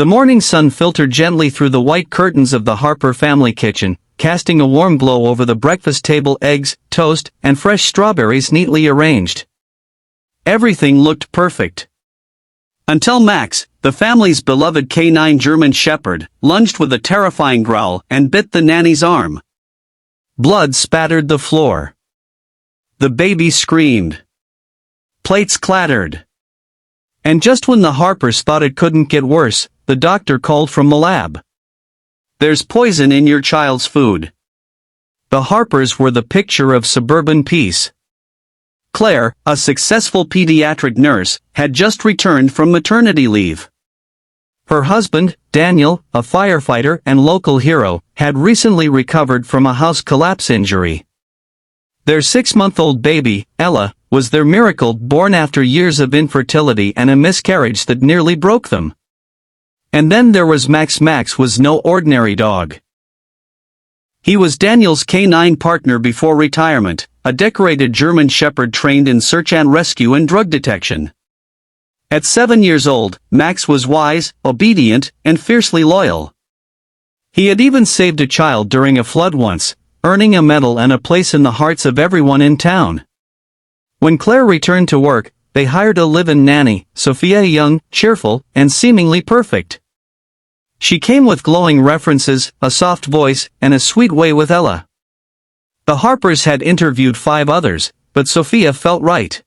The morning sun filtered gently through the white curtains of the Harper family kitchen, casting a warm glow over the breakfast table. Eggs, toast, and fresh strawberries neatly arranged. Everything looked perfect. Until Max, the family's beloved canine German Shepherd, lunged with a terrifying growl and bit the nanny's arm. Blood spattered the floor. The baby screamed. Plates clattered. And just when the Harpers thought it couldn't get worse, the doctor called from the lab. "There's poison in your child's food." The Harpers were the picture of suburban peace. Claire, a successful pediatric nurse, had just returned from maternity leave. Her husband, Daniel, a firefighter and local hero, had recently recovered from a house collapse injury. Their 6-month-old baby, Ella, was their miracle, born after years of infertility and a miscarriage that nearly broke them. And then there was Max. Max was no ordinary dog. He was Daniel's canine partner before retirement, a decorated German Shepherd trained in search and rescue and drug detection. At 7 years old, Max was wise, obedient, and fiercely loyal. He had even saved a child during a flood once, earning a medal and a place in the hearts of everyone in town. When Claire returned to work, they hired a live-in nanny, Sophia, young, cheerful, and seemingly perfect. She came with glowing references, a soft voice, and a sweet way with Ella. The Harpers had interviewed 5 others, but Sophia felt right.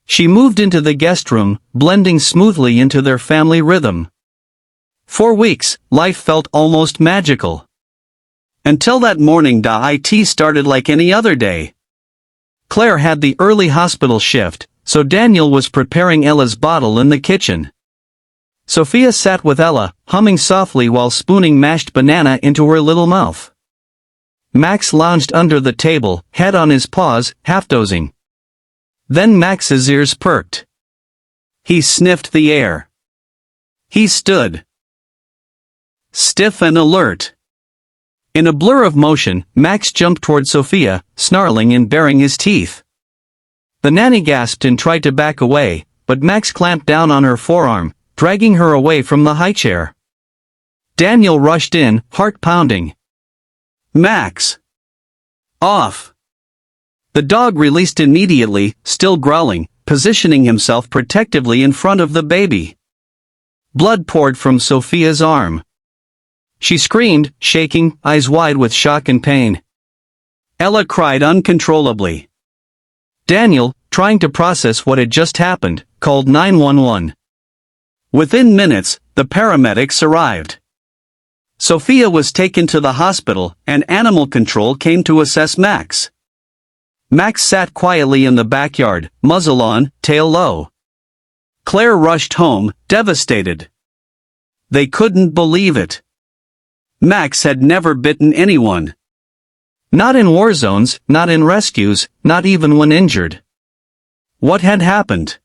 She moved into the guest room, blending smoothly into their family rhythm. 4 weeks, life felt almost magical. Until that morning, it started like any other day. Claire had the early hospital shift, so Daniel was preparing Ella's bottle in the kitchen. Sophia sat with Ella, humming softly while spooning mashed banana into her little mouth. Max lounged under the table, head on his paws, half-dozing. Then Max's ears perked. He sniffed the air. He stood stiff and alert. In a blur of motion, Max jumped toward Sophia, snarling and baring his teeth. The nanny gasped and tried to back away, but Max clamped down on her forearm, dragging her away from the high chair. Daniel rushed in, heart pounding. "Max! Off!" The dog released immediately, still growling, positioning himself protectively in front of the baby. Blood poured from Sophia's arm. She screamed, shaking, eyes wide with shock and pain. Ella cried uncontrollably. Daniel, trying to process what had just happened, called 911. Within minutes, the paramedics arrived. Sophia was taken to the hospital, and animal control came to assess Max. Max sat quietly in the backyard, muzzle on, tail low. Claire rushed home, devastated. They couldn't believe it. Max had never bitten anyone. Not in war zones, not in rescues, not even when injured. What had happened?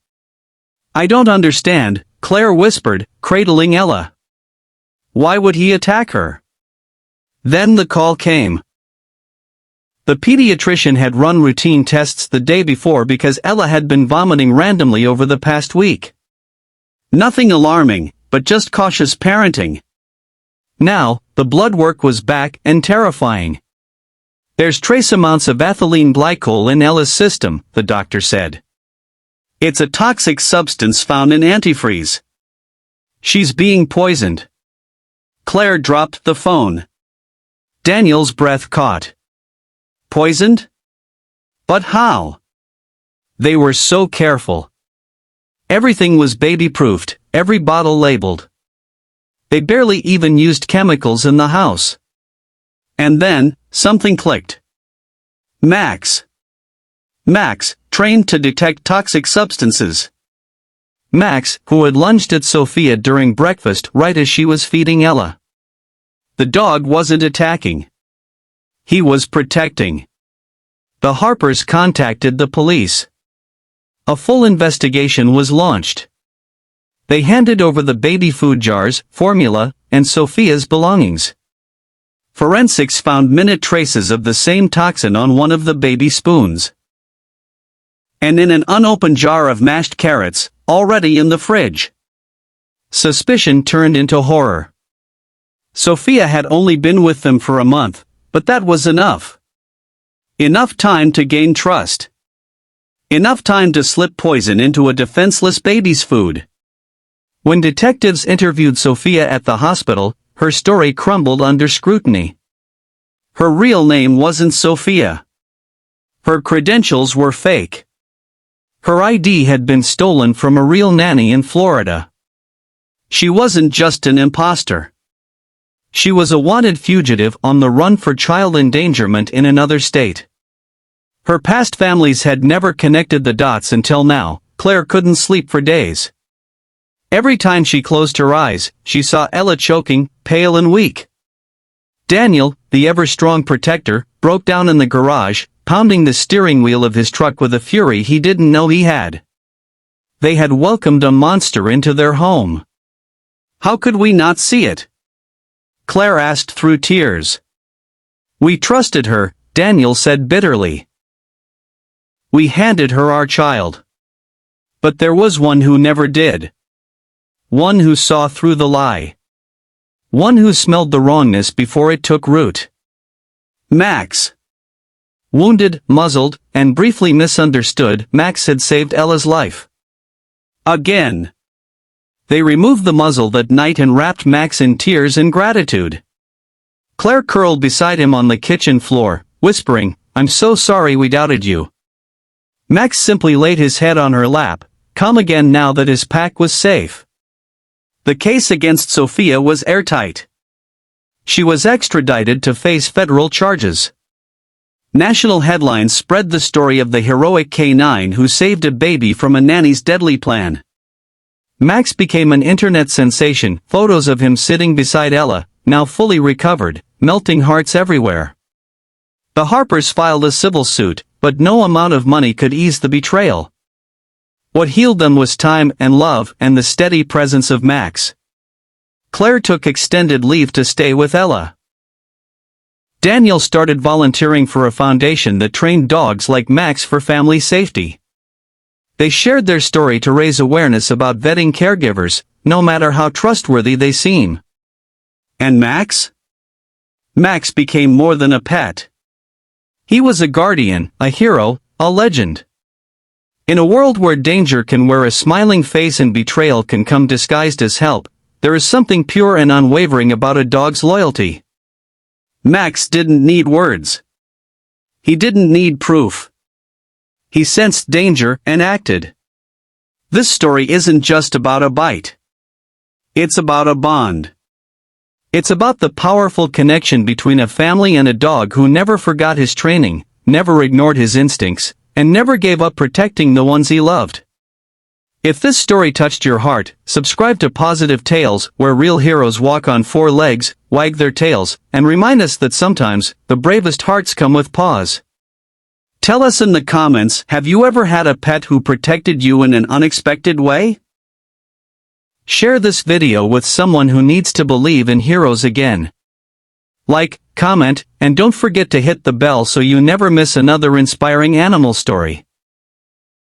"I don't understand," Claire whispered, cradling Ella. "Why would he attack her?" Then the call came. The pediatrician had run routine tests the day before because Ella had been vomiting randomly over the past week. Nothing alarming, but just cautious parenting. Now, the blood work was back and terrifying. "There's trace amounts of ethylene glycol in Ella's system," the doctor said. "It's a toxic substance found in antifreeze. She's being poisoned." Claire dropped the phone. Daniel's breath caught. Poisoned? But how? They were so careful. Everything was baby-proofed, every bottle labeled. They barely even used chemicals in the house. And then, something clicked. Max. Max, trained to detect toxic substances. Max, who had lunged at Sophia during breakfast right as she was feeding Ella. The dog wasn't attacking. He was protecting. The Harpers contacted the police. A full investigation was launched. They handed over the baby food jars, formula, and Sophia's belongings. Forensics found minute traces of the same toxin on one of the baby spoons. And in an unopened jar of mashed carrots, already in the fridge. Suspicion turned into horror. Sophia had only been with them for a month, but that was enough. Enough time to gain trust. Enough time to slip poison into a defenseless baby's food. When detectives interviewed Sophia at the hospital, her story crumbled under scrutiny. Her real name wasn't Sophia. Her credentials were fake. Her ID had been stolen from a real nanny in Florida. She wasn't just an imposter. She was a wanted fugitive on the run for child endangerment in another state. Her past families had never connected the dots until now. Claire couldn't sleep for days. Every time she closed her eyes, she saw Ella choking, pale and weak. Daniel, the ever-strong protector, broke down in the garage, pounding the steering wheel of his truck with a fury he didn't know he had. They had welcomed a monster into their home. How could we not see it? Claire asked through tears. We trusted her, Daniel said bitterly. We handed her our child. But there was one who never did. One who saw through the lie. One who smelled the wrongness before it took root. Max. Wounded, muzzled, and briefly misunderstood, Max had saved Ella's life. Again. They removed the muzzle that night and wrapped Max in tears and gratitude. Claire curled beside him on the kitchen floor, whispering, I'm so sorry we doubted you. Max simply laid his head on her lap, calm again now that his pack was safe. The case against Sophia was airtight. She was extradited to face federal charges. National headlines spread the story of the heroic K9 who saved a baby from a nanny's deadly plan. Max became an internet sensation, photos of him sitting beside Ella, now fully recovered, melting hearts everywhere. The Harpers filed a civil suit, but no amount of money could ease the betrayal. What healed them was time and love and the steady presence of Max. Claire took extended leave to stay with Ella. Daniel started volunteering for a foundation that trained dogs like Max for family safety. They shared their story to raise awareness about vetting caregivers, no matter how trustworthy they seem. And Max? Max became more than a pet. He was a guardian, a hero, a legend. In a world where danger can wear a smiling face and betrayal can come disguised as help, there is something pure and unwavering about a dog's loyalty. Max didn't need words. He didn't need proof. He sensed danger and acted. This story isn't just about a bite. It's about a bond. It's about the powerful connection between a family and a dog who never forgot his training, never ignored his instincts, and never gave up protecting the ones he loved. If this story touched your heart, subscribe to Positive Tales, where real heroes walk on four legs, wag their tails, and remind us that sometimes, the bravest hearts come with paws. Tell us in the comments, have you ever had a pet who protected you in an unexpected way? Share this video with someone who needs to believe in heroes again. Like, comment, and don't forget to hit the bell so you never miss another inspiring animal story.